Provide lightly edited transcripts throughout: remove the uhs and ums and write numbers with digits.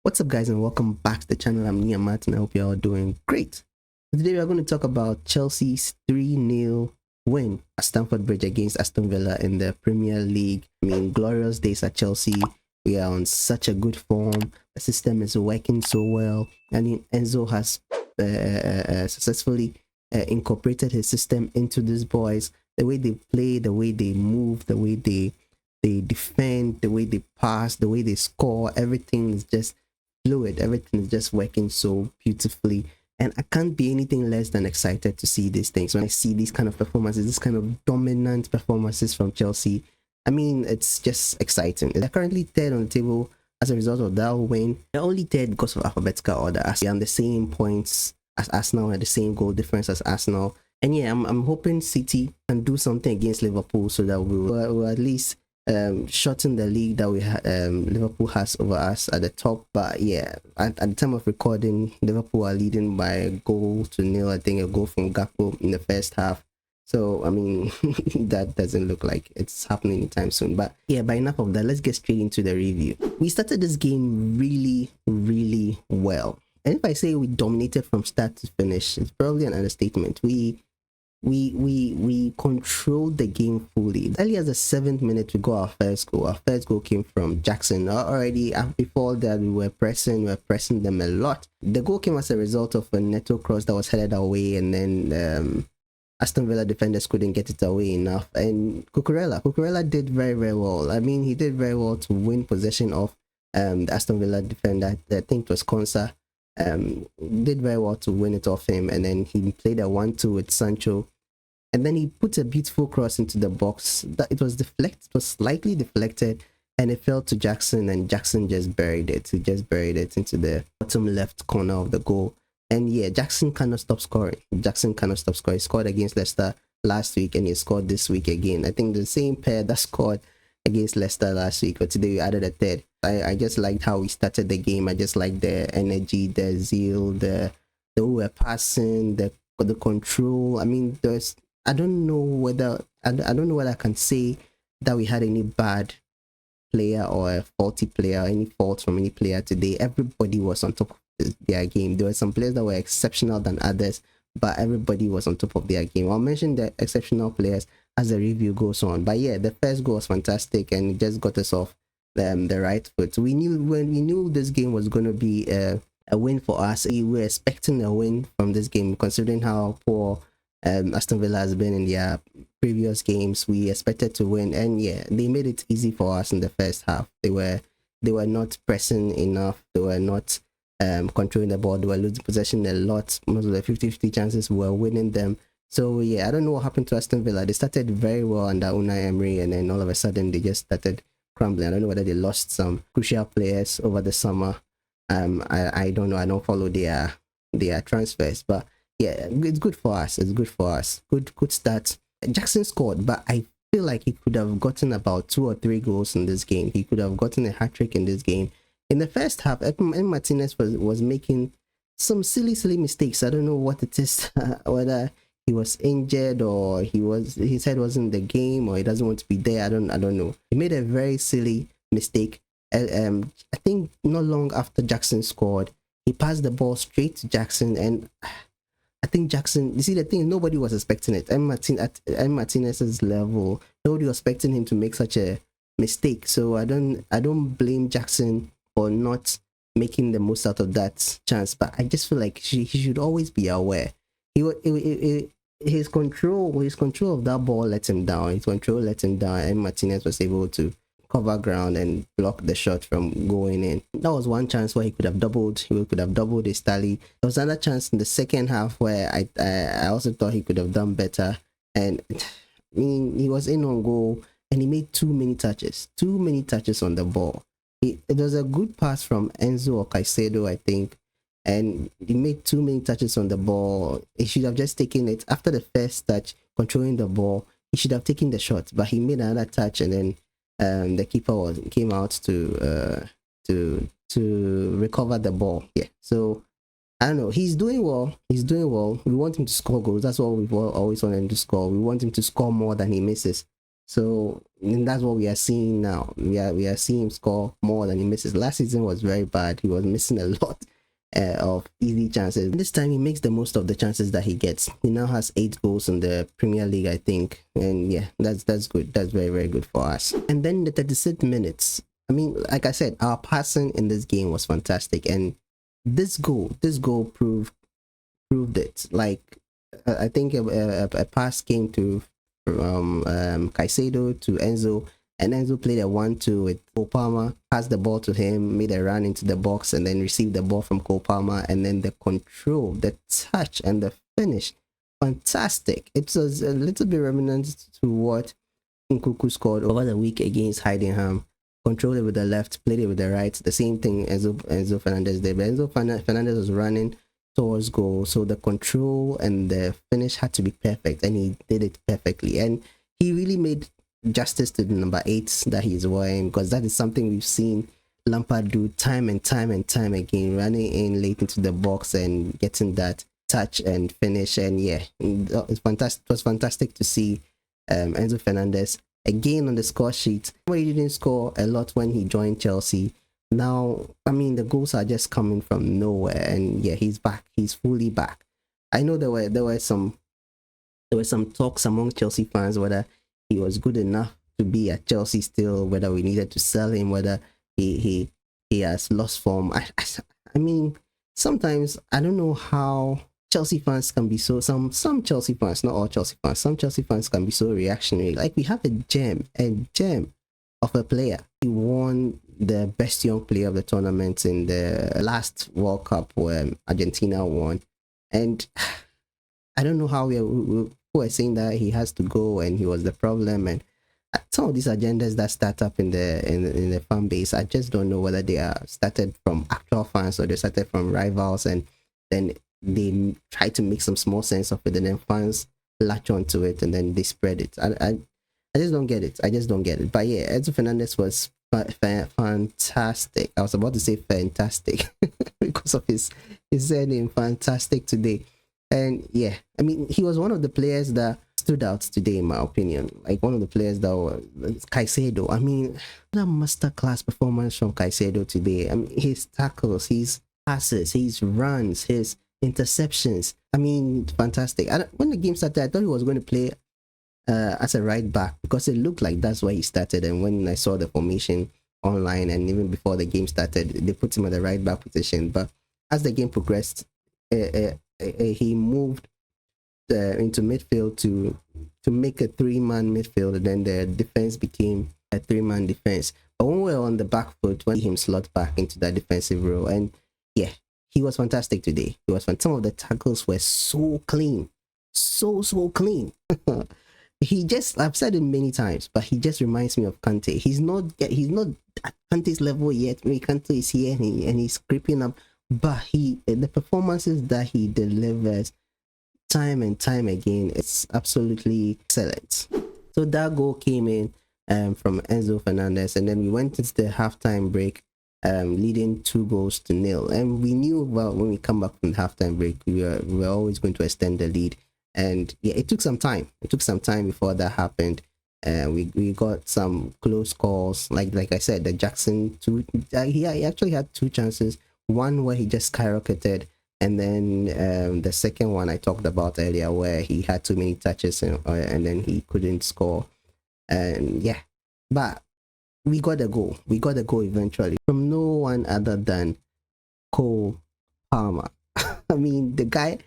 What's up, guys, and welcome back to the channel. I'm Nia Matt, and I hope you're all doing great. Today we are going to talk about Chelsea's 3-0 win at Stamford Bridge against Aston Villa in the Premier League. I mean, glorious days at Chelsea. We are on such a good form. The system is working so well. I mean, Enzo has successfully incorporated his system into these boys. The way they play, the way they move, the way they defend, the way they pass, the way they score, everything is just fluid. Everything is just working so beautifully, and I can't be anything less than excited to see these things. When I see these kind of performances, this kind of dominant performances from Chelsea, I mean, it's just exciting. They're currently third on the table as a result of that win. They're only third because of alphabetical order, as they're on the same points as Arsenal and the same goal difference as Arsenal. And yeah, I'm hoping City can do something against Liverpool so that we'll at least shorten the lead that we Liverpool has over us at the top. But yeah, at the time of recording, Liverpool are leading by a goal to nil. I think a goal from Gakpo in the first half. So I mean, that doesn't look like it's happening anytime soon. But yeah, but enough of that. Let's get straight into the review. We started this game really well, and if I say we dominated from start to finish, it's probably an understatement. We controlled the game fully. Early as the 7th minute, we got our first goal. Our first goal came from Jackson. Already before that, we were pressing them a lot. The goal came as a result of a Neto cross that was headed away, and then Aston Villa defenders couldn't get it away enough. And Cucurella did very well. I mean, he did very well to win possession of the Aston Villa defender. I think it was Konsa. Did very well to win it off him, and then he played a 1-2 with Sancho, and then he put a beautiful cross into the box. That it was slightly deflected, and it fell to Jackson, and Jackson just buried it. He just buried it into the bottom left corner of the goal. And yeah, Jackson cannot stop scoring. He scored against Leicester last week, and he scored this week again. I think the same pair that scored against Leicester last week, but today we added a third. I just liked how we started the game. I just liked the energy, the zeal, the way we're passing, the control. I mean, I don't know whether I can say that we had any bad player or a faulty player, any faults from any player today. Everybody was on top of their game. There were some players that were exceptional than others, but everybody was on top of their game. I'll mention the exceptional players as the review goes on. But yeah, the first goal was fantastic, and it just got us off the right foot. We knew this game was going to be a win for us. We were expecting a win from this game, considering how poor Aston Villa has been in their previous games. We expected to win, and yeah, they made it easy for us in the first half. They were not pressing enough. They were not controlling the ball. They were losing possession a lot. Most of the 50-50 chances, we were winning them. So yeah, I don't know what happened to Aston Villa. They started very well under Unai Emery, and then all of a sudden they just started crumbling. I don't know whether they lost some crucial players over the summer. I don't know. I don't follow their transfers, but yeah, it's good for us. Good start. Jackson scored, but I feel like he could have gotten about 2 or 3 goals in this game. He could have gotten a hat-trick in this game. In the first half, Martinez was making some silly mistakes. I don't know what it is, whether he was injured or his head wasn't in the game, or he doesn't want to be there. I don't know. He made a very silly mistake. I think not long after Jackson scored, he passed the ball straight to Jackson, and I think Jackson, you see, the thing, nobody was expecting it. At Martinez's level, nobody was expecting him to make such a mistake. So I don't blame Jackson for not making the most out of that chance, but I just feel like he should always be aware. His control of that ball let him down. And Martinez was able to cover ground and block the shot from going in. That was one chance where he could have doubled his tally. There was another chance in the second half where I also thought he could have done better, and I mean, he was in on goal and he made too many touches on the ball. It was a good pass from Enzo or Caicedo, I think, and he made too many touches on the ball. He should have just taken it after the first touch, controlling the ball. He should have taken the shot, but he made another touch, and then the keeper came out to recover the ball. Yeah, so I don't know. He's doing well. We want him to score goals. That's what we've always wanted him to score. We want him to score more than he misses. So and that's what we are seeing now. We are seeing him score more than he misses. Last season was very bad. He was missing a lot of easy chances. This time he makes the most of the chances that he gets. He now has 8 goals in the Premier League, I think. And yeah, that's good. That's very, very good for us. And then the 36 minutes. I mean, like I said, our passing in this game was fantastic, and this goal proved it. Like I think a pass came to from Caicedo to Enzo, and Enzo played a 1-2 with Cole Palmer, passed the ball to him, made a run into the box, and then received the ball from Cole Palmer, and then the control, the touch, and the finish, fantastic. It was a little bit reminiscent to what Nkuku scored over the week against Heidenheim. Controlled it with the left, played it with the right. The same thing Enzo Fernandez did. But Enzo Fernandez was running towards goal, so the control and the finish had to be perfect, and he did it perfectly. And he really made justice to the number 8 that he's wearing, because that is something we've seen Lampard do time and time and time again, running in late into the box and getting that touch and finish. And yeah, it's fantastic. It was fantastic to see Enzo Fernandez again on the score sheet. Where he didn't score a lot when he joined Chelsea. Now, I mean, the goals are just coming from nowhere, and yeah, he's back. He's fully back. I know there were some talks among Chelsea fans whether he was good enough to be at Chelsea still, whether we needed to sell him, whether he has lost form. I mean, sometimes I don't know how Chelsea fans can be so, some Chelsea fans, not all Chelsea fans, some Chelsea fans can be so reactionary. Like, we have a gem of a player. He won the best young player of the tournament in the last World Cup where Argentina won, and I don't know how we were saying that he has to go and he was the problem. And some of these agendas that start up in the fan base, I just don't know whether they are started from actual fans or they started from rivals, and then they try to make some small sense of it, and then fans latch onto it and then they spread it. I just don't get it. I just don't get it. But yeah, Enzo Fernandez was fantastic. I was about to say fantastic because of his surname, fantastic today. And yeah, I mean, he was one of the players that stood out today, in my opinion. Like, one of the players that was Caicedo. I mean, a masterclass performance from Caicedo today. I mean, his tackles, his passes, his runs, his interceptions. I mean, fantastic. When the game started, I thought he was going to play as a right back, because it looked like that's where he started. And when I saw the formation online and even before the game started, they put him at the right back position. But as the game progressed, he moved into midfield to make a 3-man midfield, and then the defense became a 3-man defense. But when we were on the back foot, when him slot back into that defensive role, and yeah, he was fantastic today. He was some of the tackles were so clean, so clean. He just, I've said it many times, but he just reminds me of Kante. He's not at Kante's level yet. Maybe Kante is here and he's creeping up, but the performances that he delivers time and time again, it's absolutely excellent. So that goal came in from Enzo Fernandez, and then we went into the halftime break leading 2-0, and we knew, well, when we come back from the halftime break, we were always going to extend the lead. And yeah, it took some time. It took some time before that happened. We got some close calls. Like I said, the Jackson two. He actually had 2 chances. One where he just skyrocketed, and then the second one I talked about earlier, where he had too many touches and then he couldn't score. And yeah, but we got a goal. We got a goal eventually from no one other than Cole Palmer. I mean, the guy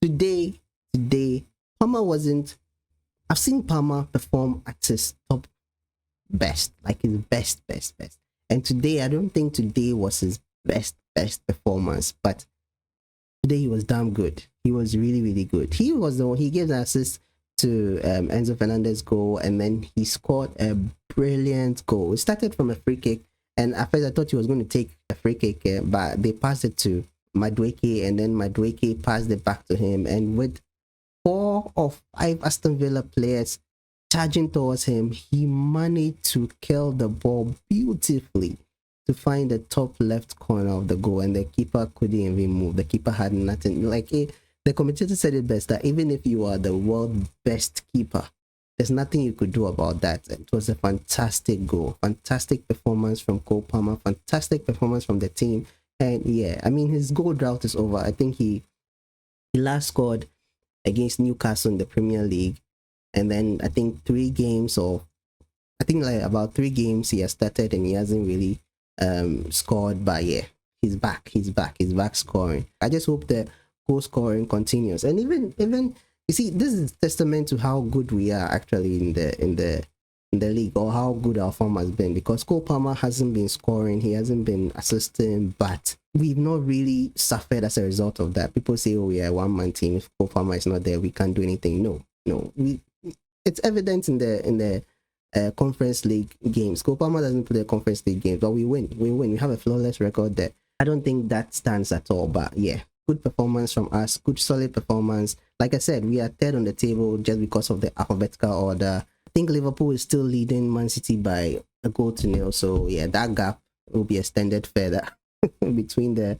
today, Palmer wasn't. I've seen Palmer perform at his top best, like his best. And today, I don't think today was his best performance, but today he was damn good. He was really good. He was the one. He gave the assist to Enzo Fernandez goal, and then he scored a brilliant goal. It started from a free kick, and at first I thought he was going to take a free kick, but they passed it to Madueke, and then Madueke passed it back to him, and with 4 or 5 Aston Villa players charging towards him, he managed to kill the ball beautifully to find the top left corner of the goal, and the keeper couldn't even move. The keeper had nothing. Like the commentator said it best, that even if you are the world's best keeper, There's nothing you could do about that. It was a fantastic goal, fantastic performance from Cole Palmer, fantastic performance from the team. And yeah, I mean, his goal drought is over. I think he last scored against Newcastle in the Premier League, and then I think 3 games, or I think like about 3 games he has started and he hasn't really scored. But yeah, he's back scoring. I just hope the goal scoring continues. And even you see, this is testament to how good we are actually in the league, or how good our form has been, because Cole Palmer hasn't been scoring, he hasn't been assisting, but we've not really suffered as a result of that. People say, oh, we are a one-man team, if Cole Palmer is not there we can't do anything. No, it's evident in the conference league games. Cole Palmer doesn't play the conference league games, but we win. We have a flawless record there. I don't think that stands at all. But yeah, good performance from us, good solid performance. Like I said, we are third on the table just because of the alphabetical order. I think Liverpool is still leading Man City by a goal to nil. So yeah, that gap will be extended further between the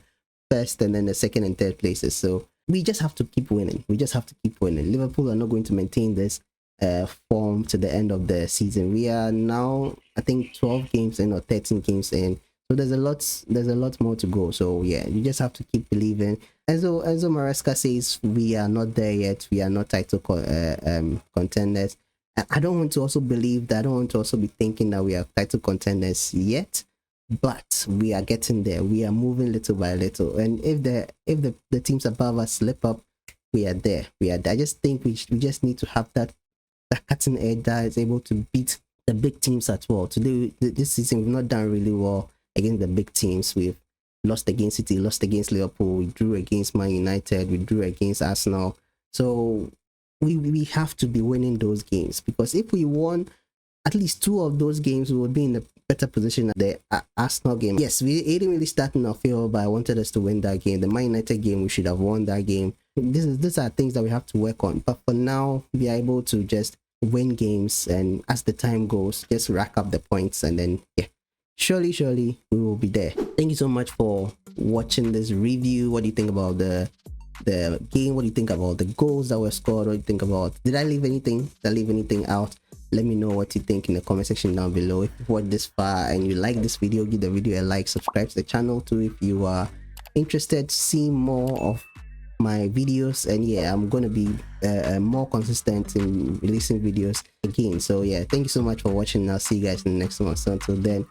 first and then the second and third places. So we just have to keep winning. Liverpool are not going to maintain this form to the end of the season. We are now, I think, 12 games in or 13 games in. So there's a lot more to go. So yeah, you just have to keep believing. Enzo Maresca says we are not there yet. We are not title contenders. I don't want to also believe that. I don't want to also be thinking that we are title contenders yet. But we are getting there. We are moving little by little. And if the teams above us slip up, we are there. I just think we just need to have that cutting edge that is able to beat the big teams as well. Today, this season, we've not done really well against the big teams. We've lost against City, lost against Liverpool, we drew against Man United, we drew against Arsenal. So we have to be winning those games, because if we won at least 2 of those games, we would be in a better position at the Arsenal game. Yes, we didn't really start in our favor, but I wanted us to win that game. The Man United game, we should have won that game. These are things that we have to work on. But for now, we are able to just win games, and as the time goes, just rack up the points, and then yeah, surely we will be there. Thank you so much for watching this review. What do you think about the game? What do you think about the goals that were scored? What do you think about, did I leave anything out? Let me know what you think in the comment section down below. If you've watched this far and you like this video, give the video a like, subscribe to the channel too if you are interested to see more of my videos. And yeah, I'm gonna be more consistent in releasing videos again. So yeah, thank you so much for watching. I'll see you guys in the next one. So until then,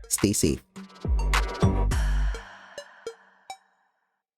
stay safe.